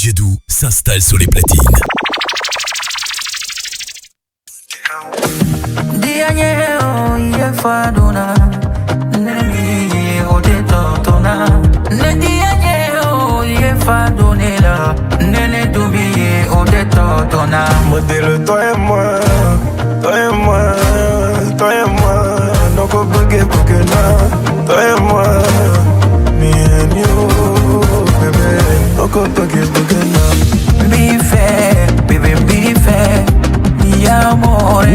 DJ Dou s'installe sur les platines. Modèle toi et moi, toi et moi, toi et moi. Donc on peut get broken now. Toi et moi, me and you, baby. Donc on peut get broken now. Be fair, baby, be fair. Mi amore,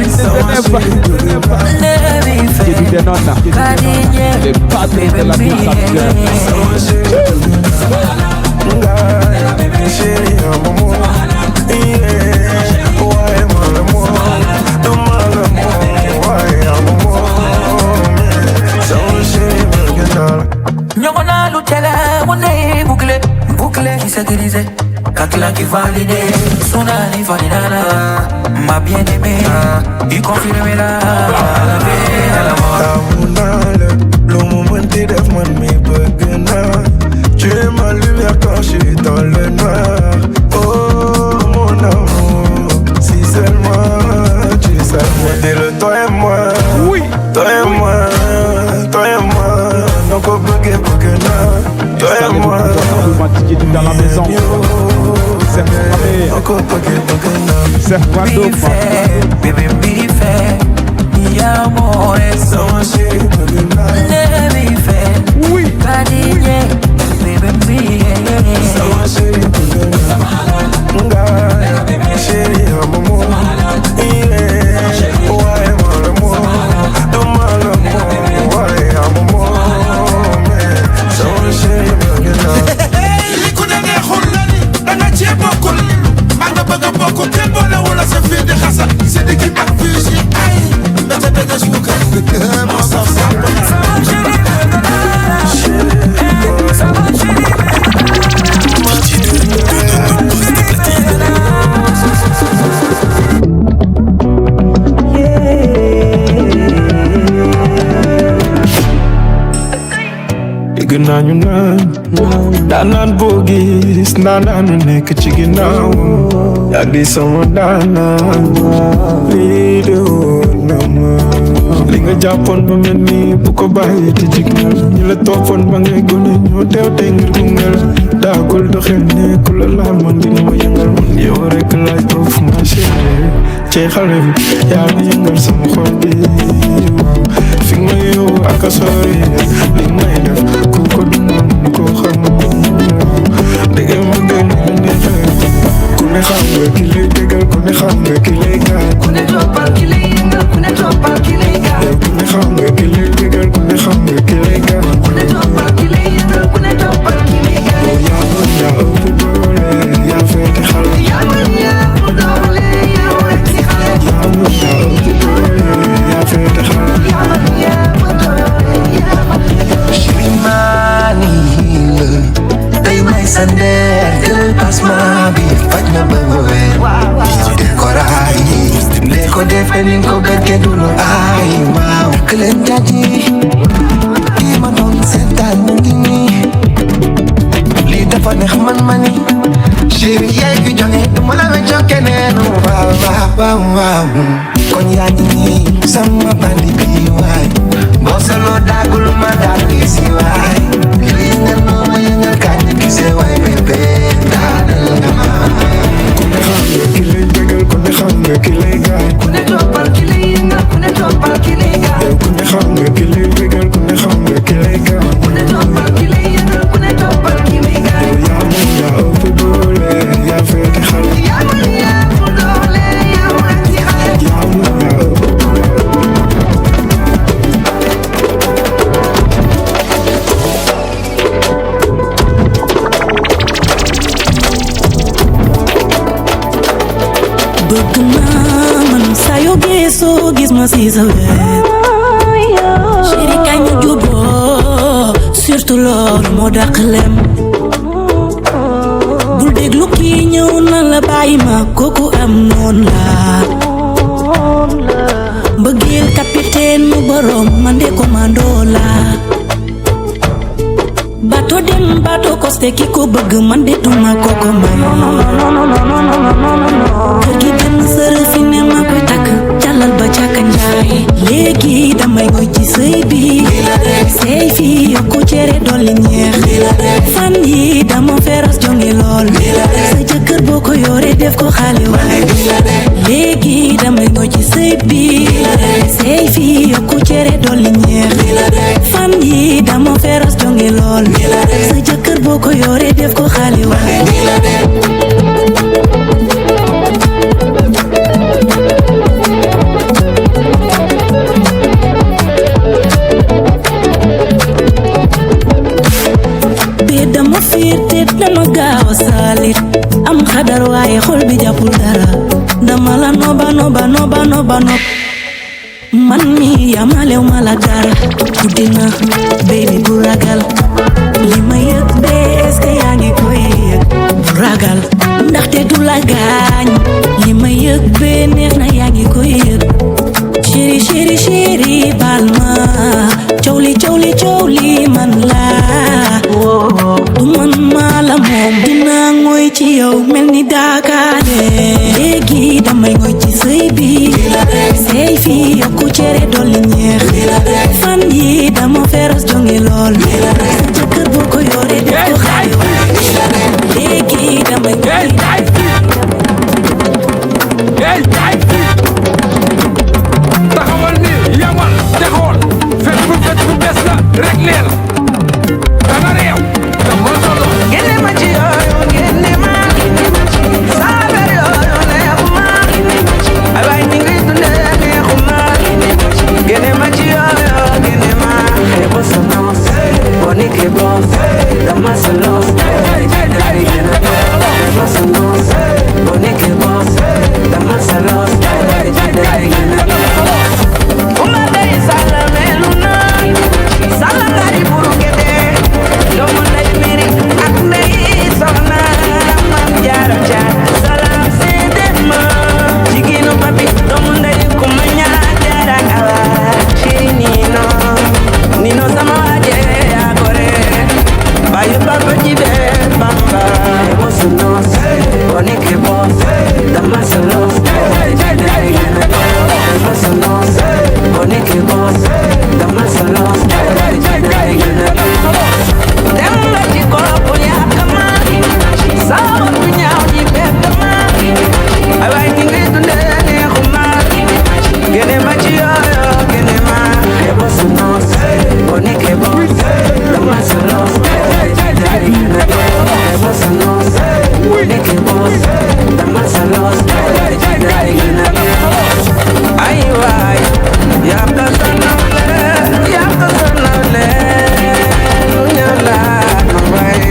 Nyongona lutela, mone boucle, boucle qui sécurisé. Katla qui valide, Sonali validana. Ma bien-aimée, il confirme la vie à la mort. Le moment t'es d'être moi de mes bugs. Tu es ma lumière quand je suis dans le noir. Oh mon amour, si seulement tu savais. T'es le toi et moi, oui. Toi et moi, toi et moi. Donc on peut get broken up. Toi et moi, dans la maison. Be fair, baby, be fair. Mi amore, let me fair. Oui. Baby, be Nañu naan boo gis naanu nekk ci ginnaaw yaa di sama daanaan lii de woon na ma li nga jàppoon ba mel ni bu ko bàyyi te jig na ñi la toppoon ba ngay gone ñoo teew tey ngir gunge la daakul doxel ne ku la laal man dina ma yëngal man yow rek laaj boof ma chérie ci xale bi yaa ma yëngal sama xol bi waaw fi nga ma yow ak a sori li may def ku ko dundoon ko xam dégg ma gën a neexee ku ne xam nga ki lay déggal ku ne xam nga ki lay gaañ ku ne toppal ki lay yëngal ku ne toppal ki lay gaañ ku ne xam nga ki lay déggal ku ne xam nga ki lay gaañ ku ne toppal ki lay yëngal ku ne toppal ki lay gaañ yaa mën yaa ëpp doole yaa féete xale yaa mën yaa ëpp doole yaa rek ci xale yaa mën yaa ëpp doole yaa féete xale yaa mën yaa ëpp doole yaa Chirimani tey may sa ndeer jël pasma bi faj na ba nga wér de koraay lee ko defe ni ko berke du lu ay waaw këleen jaji kii ma doon seetaan mu ngi nii lii dafa neex man mani chéri yaay ki jonge du ma la weccoo keneen waaw waaw waaw waaw kon yaa ngi nii sama bandi bi waay boo solo daagul ma daal di si waay li yëngal noo ma yëngal kañ ni gisee waay bébé daanal nga ma ku ne xam nga ki lay déggal ku ne xam nga ki lay gaañ ku ne toppal ki lay yëngal ku ne toppal ki lay gaañ ku ne xam nga ki lay déggal ku ne xam nga ki lay gaañ ku ne toppal ki lay yëngal ku ne toppal ki lay gaañ yaa mën yaa ëpp doole yaa féete xale yaa mën yaa ëpp doole yaa rek ci xale yaa mën yaa ëpp bëgg naa man saa yoo gisoo gis ma si sa wet chéri kañ ñu juboo surtout loolu moo dàq lem bul déglu kii ñëw na la bàyyi ma kooku am noon la mbëggeel capitaine mu borom man de commando la bateau dem bato koste ki ko bëgg man de duma ko ko may kër gi benn sër fi ne ma koy takk jàllal ba càkka njaay léegi damay ngoy ci sëy bi sëy fi yokku cere dolli ñeex fan yi dama feros jonge lool sa jëkkër boo ko yore def ko xale waay léegi damay ngoy ci sëy bi sëy fi yokku cere dolli ñeex fan yi dama feros jonge lool sa jëkkër boo ko yore def ko xale waay dama fiir te dama gaaw a saalit am xadar waaye xol bi jàppul dara dama la noba man mi yamalew ma la dara guddina baby bu ragal li ma yëg bee est-ce que yaa ngi koy yëg bu ragal ndaxte du la gaañ li ma yëg bee neex na yaa ngi koy yëg chéri baal ma coow li man la du man maa la moom dinaa ngoy ci yow mel ni daakaale léegi damay ngoy ci sëy bi sëy fi yokku cere dolli ñeex fan yi dama feros jonge lool sa jëkkër boo ko yore def ko xale léegi damay ngoy taxawal ni yamal te xool fekk bu bees la rek leel danga réew dama solo génne ma ci yooyu génne ma saabar yooyu neexuma ay waay ni ngay dundee neexuma génne ma ci yooyu génne ma xeebo sa noos boo nekkee boos dama sa loos xeebo sa noos boo nekkee boos dama sa loos uma day sala melu na sala ngari buru gede doomu ndey miri ak ndey soxna mam jaara jaar salam seede ma jigéenu papi doomu ndey ku ma ñaar jaara awa chéri nino sama waaje yaa gore bayu papa jibe papa bosu noos boo nekkee boos dama sa loos bosu noos boo nekkee boos dama sa loos dem nga ci kooku yàq ma sama bu ñaaw ji bett ma ay waay ni ngay dundee neexuma génne ma ci yooyo génne ma bosu noos boo nekkee boos dama sa loos bosu noos boo nekkee boos dama sa loos ay waay yàq sa nawle lu ñëw laa ko waay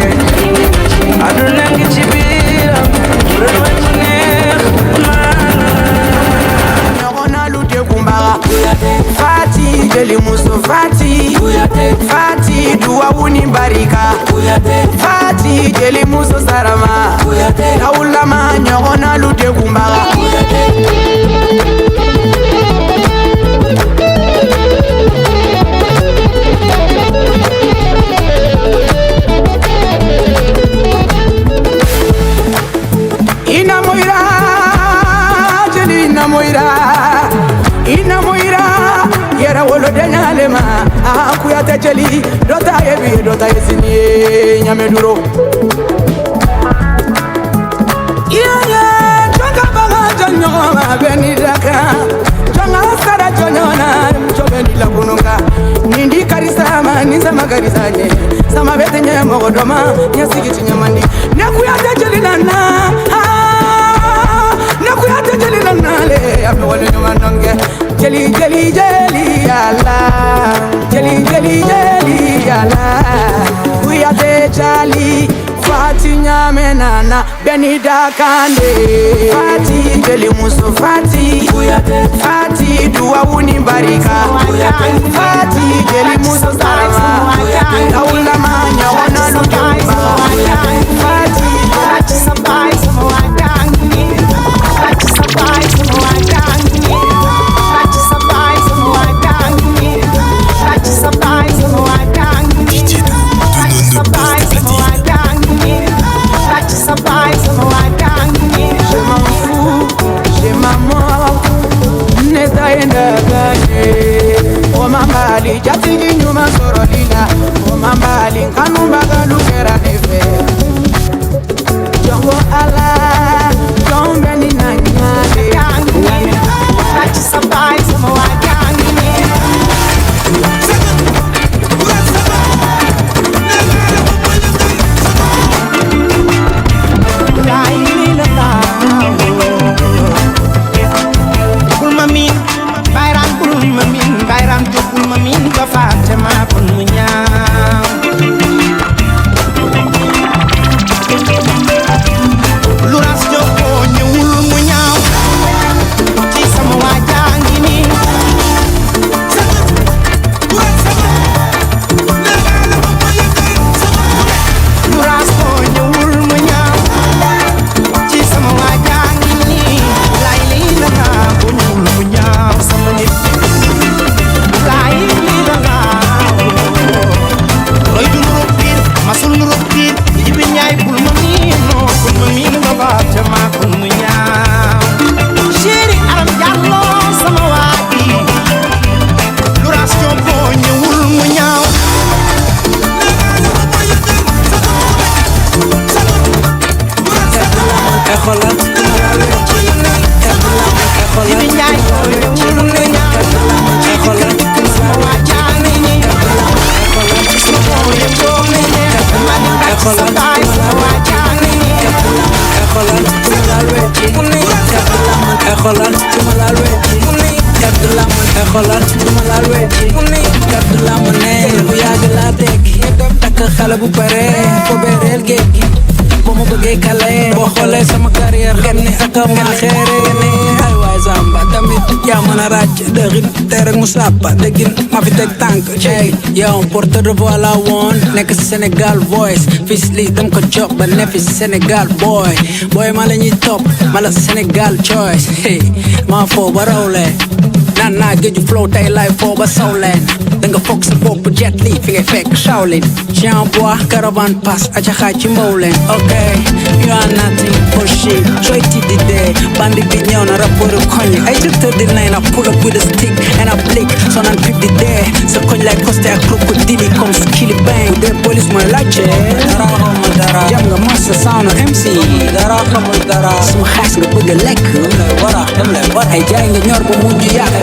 aduna ngi ci biiram réew mu neex ñogona lu degu mbaga fati jeli muso fati duwa wuni barika fati jeli muso sarama naulama ñogona lu degu mbaga ina moira yera wolo de nyalema akuyate jeli dota yebi dota yesini nyame duro tonga banga jonyo beni daka tonga sara jonyona mchobeni la kununga nindi karisama nisama karisanye sama bete nye mogodoma nyasigiti nyamandi nakuyate jeli nana nakuyate jeli nanale ape wale nyumanonge jeli yala jeli yala kuyate jali fati nyame nana benida kande fati jeli muso fati duwa wuni barika fati jeli muso sarama naula manya wana lutumba fati DJ Donono faaf ca maakul mu ñaaw chéri aram jàllo sama waaji lu ration boo ñëwul mu ñaaw xoolal Jibi Njaay ñëwul mu ñaaw xoolal sama waajaani ñi sama booy boo ne ma di ndax sa baay sama waajaani ñi xoolal xoolal duma laal wecci gàdd la man xoolal duma laal wecci gàdd la man ne bu yàgg laa tekki takk xale bu pare fo bereel géej gi boo ma bëggee kale boo xoolee sama carrière xam ni ak ma xeere ni ay waay Samba tamit yaa mën a ràcc dëxin te rek mu sàppa dëggin ma fi teg tànk ey yow porteur de voix la woon nekk si Sénégal voice fis lii dem ko jox ba ne fi Sénégal boy ma la ñuy topp ma la Sénégal choice hey maa foo ba rawle naan naa géeju flow tey lay foo ba sawleen da nga foog sa bopp jet li fi ngay fekk Shaolin chien bois caravane pass aca xaaj ci mbowleen ok you are nothing for shit sooy tiit di dee bandi bi ñëw na rapport koñ ay jëtër di nay na pull up with a stick and a blick soo naan pip di dee sa koñ lay costé ak crocodile comme skili bang bu dee police mooy laajte dara xamul dara jam nga massa sound MC dara xamul dara suma xaas nga bëgg a lekk dem lay wara ay jaay nga ñor ba mujj yàq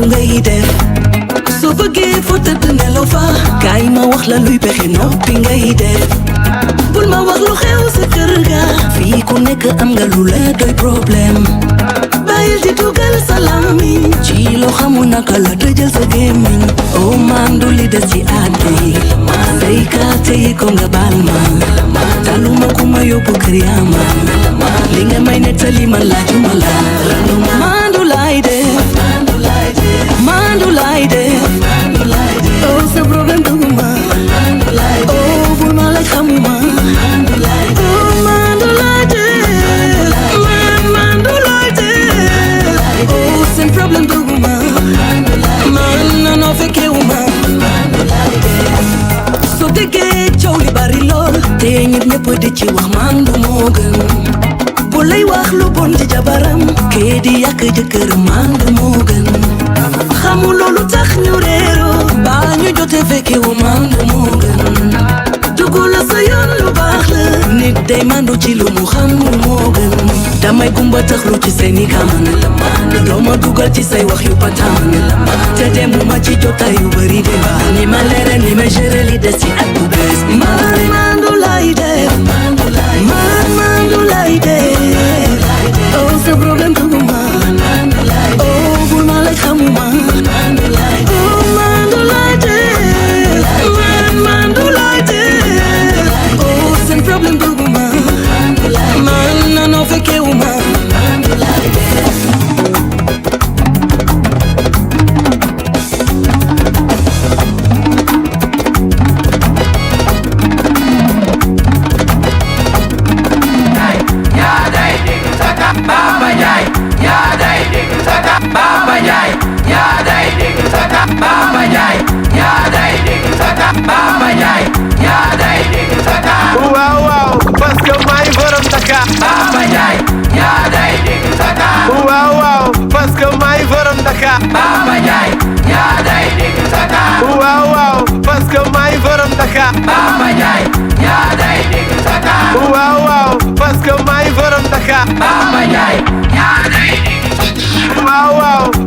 mandu ngay def soo bëggee foo tëdd nelaw fa kaay ma wax la luy pexe noppi ngay def bul ma wax lu xew sa kër ga fii ku nekk am nga lu la doy problème bàyyil di dugal sa làmmiñ ci loo xamul naka la tëjal sa gémmiñ oh mandu li des ci àddina say kàtte yi ko nga baal ma taluma ku ma yóbbu kër yaa ma li nga may nettali man laajuma la mandu laay def mandu laay def oh sa problème duguma oh bul ma laaj xamuma oh mandu laay def mandu laay def oh seen problème duguma man nanoo fekkewuma soo déggee coow li bari lool te ñëpp di ci wax mandu moo gën bu lay wax lu bon ci jabaram kee di yàq jëkkër mandu moo gën xamul loolu tax ñu réeroo baa ñu jote fekkewu mandu moo gën dugg la sa yoon lu baax la nit day mandu ci lu mu xam moo gën damay gumba taxlu ci seeni kaman dooma dugal ci say wax yu pataan te demuma ci jotaay yu bari débat ni ma leere ni ma géré li des ci at bu bees man mandu lay def man mandu lay def oh sa problème duguma oh bul ma lay xamuma oh mandu lay def mandu lay def oh seen problème duguma man nanoo fekkewuma Baba Ndiaye yaa day dégg Dakar waaw waaw parce que may borom Dakar Baba Ndiaye yaa day dégg Dakar waaw waaw parce que may borom Dakar Baba Ndiaye yaa day dégg Dakar waaw waaw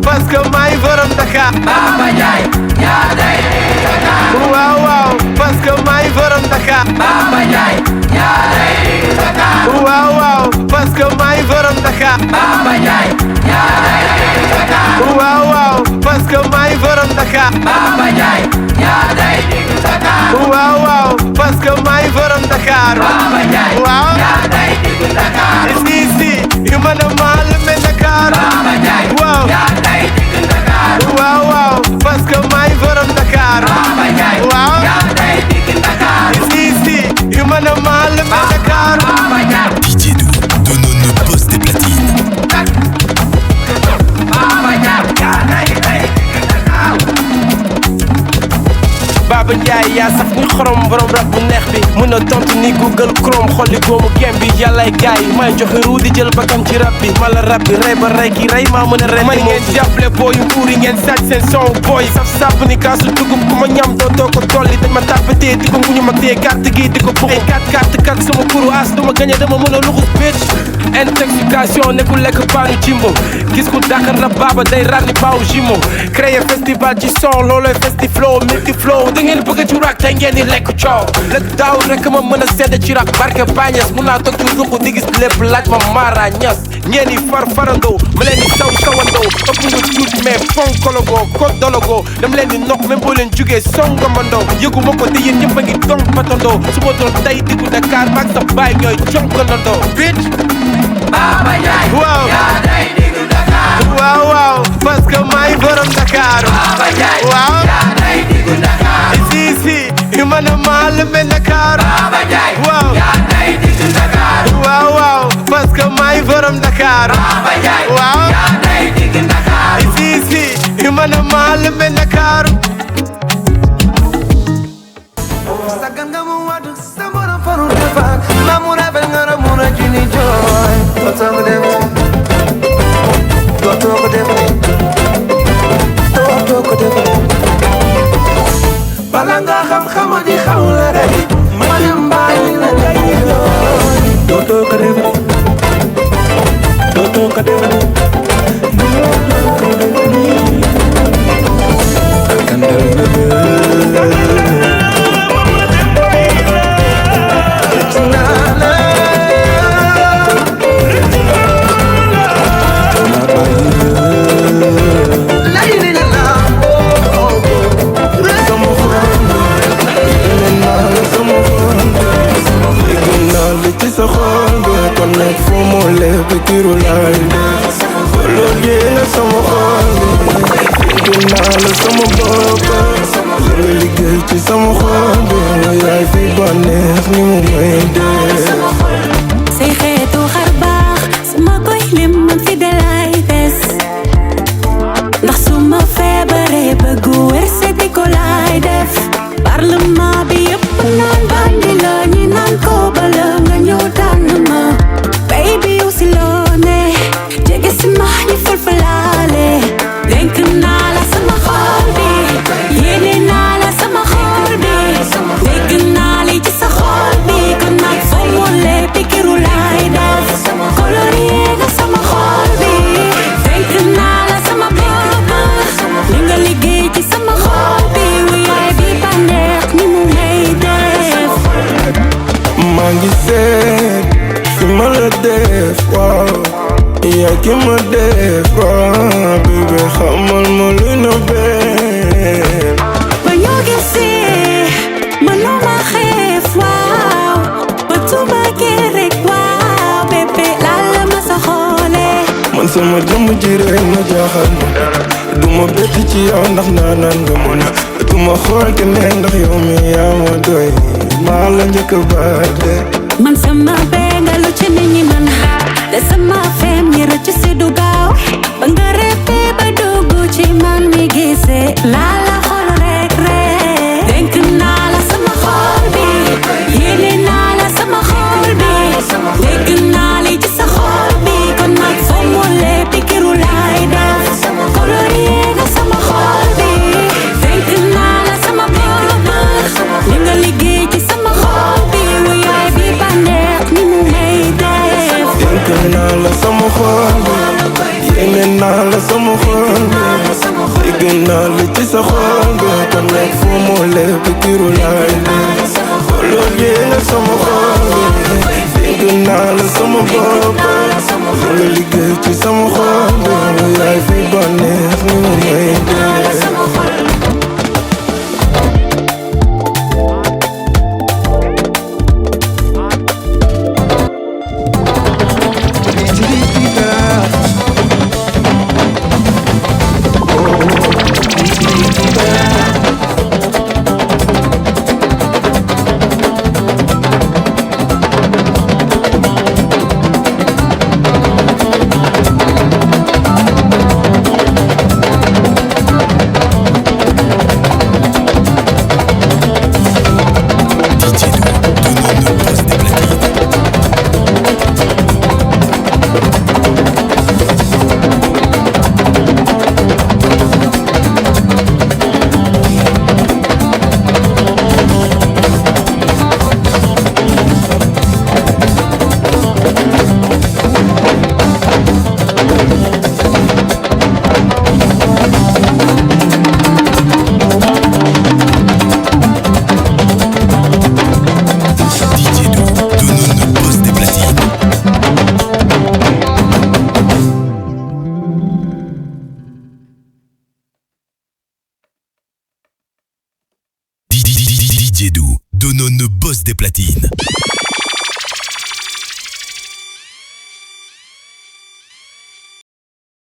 parce que may borom Dakar Baba Ndiaye yaa day dégg Dakar waaw waaw parce que may borom Dakar Baba Ndiaye yaa day dégg Dakar waaw waaw parce que may borom Dakar Baba Ndiaye yaa day dégg Dakar waaw waaw parce que may borom Dakar Baba Ndiaye yaa day dégg Dakar waaw waaw parce que may borom Dakar Baba Ndiaye waaw yaa day dégg Dakar ici yu mën a maal mel Dakar Baba Ndiaye waaw yaa day dégg Dakar waaw waaw parce que may borom Dakar Baba Ndiaye waaw yaa day dégg Dakar ici yu mën a maal mel Dakar Baba Ndiaye DJ Dou donne nos postes des platines. Baba Ndiaye yaa saf ni xorom borom rap bu neex bi mën a tontu ni Google Chrome xolli góomu gem bi yàllaay gaay yi may joxe ruu di jël bakam ci rap bi mala rap bi rey ba rey ki rey maa mën a ren man ngeen jàppale booyu mbuur yi ngeen sàcc seen son booy saf sàpp ni kaasu dugub ku ma ñam dootoo ko dolli dañ ma tàppatee di ko nguñu mag tee carte gi di ko buxu ay 4 sama kuru as du ma gañe dama mën a luxus bitch intoxication nekkul lekk paanu jimbo gis ku Dakar la Baba day rànni baaw jimo créer festival ci son loolooy festi flow multi flow da ngeen bëgg ci rap tey ngeen di lekk coow lëg daaw rek ma mën a sedd ci rap barke bañes mun naa toog ci ruq di gis lépp laaj ma maara ñas ngeen di farandoo ma leen di sawandoo ëpp nga tuuti mais fonkologoo kodologoo dama leen di noq même boo leen jugee songamandoo yëgu ma ko te yéen ñëpp a ngi dong patandoo su ma doon tey diggu Dakar maag sa baay ñooy jonkandoo bitch Baba Ndiaye waaw yaa day diggu Dakar waaw waaw parce que may borom Dakar Baba Ndiaye waaw yaa day diggu Dakar ici yu mën a maal mel Dakar Baba Ndiaye waaw yaa day diggu Dakar waaw waaw parce que may borom Dakar Baba Ndiaye waaw yaa day diggu Dakar ici yu mën a maal mel Dakar sagan nga mu wadu sa borom faru defar na mu rafet nga ra mun a juni jooy dootoo ko def dootoo ko def dootoo ko def bala nga xam-xama di xaw la rek ma dem bàyyi la ngay jooy dootoo ko def dootoo ko def dootoo ko def bopp li nga liggéey ci sama xol bi yaay fi bànneex ni mu may def say xeetu xar baax su ma koy lim man fi de lay des ndax su ma feebaree bëgg wér seeti ko lay def parlement bi yëpp naan bandi la ñi naan ko bala nga ñëw tànn ma baby yow si loo ne jege si ma ñu falfalaale denk naa la sama xol bi yéene naa la sama xol bi dégg naa li ci sa xol bi kon nag foo mu lee pikiru lay def colorier nga sama xol bi denk naa la sama bopp li nga liggéey ci sama xol bi yaay bi bànneex ni mu may def maa ngi seet fi ma la def waaw yaay ki ma def waaw bébé xamal ma luy na benn ba ñoo gisee mënoo ma xeef waaw ba tuba gee rek waaw bébé laal la ma sa xoole man sama jëmm ji rek ma jaaxal ma du ma bett ci yow ndax naanaan nga mën a du ma xool keneen ndax yow mi yaa ma doy maa la njëkk a baate man sama benga lu ci nit ñi man te sama fem ñi rëcc si du gaaw ba nga reppee ba dugg ci man mi gisee laa la xol rek rek denk naa la sama xol bi yéene naa la sama xol bi dégg naa li ci sa xol bi kon nag foo mu lee pikiru lay def colorier nga sama xol bi denk naa la sama bopp li nga liggéey ci sama xol bi yaay bi bànneex ni mu may def denk naa la sama xol bi yéene naa la sama xol bi dégg naa li ci sa xol bi kon nag foo mu lee pikiru lay def colorier nga sama xol bi dégg naa la sama bopp li nga liggéey ci sama xol bi yaay fi bànneex ni mu may def DJ Dou, Dono ne bosse des platines.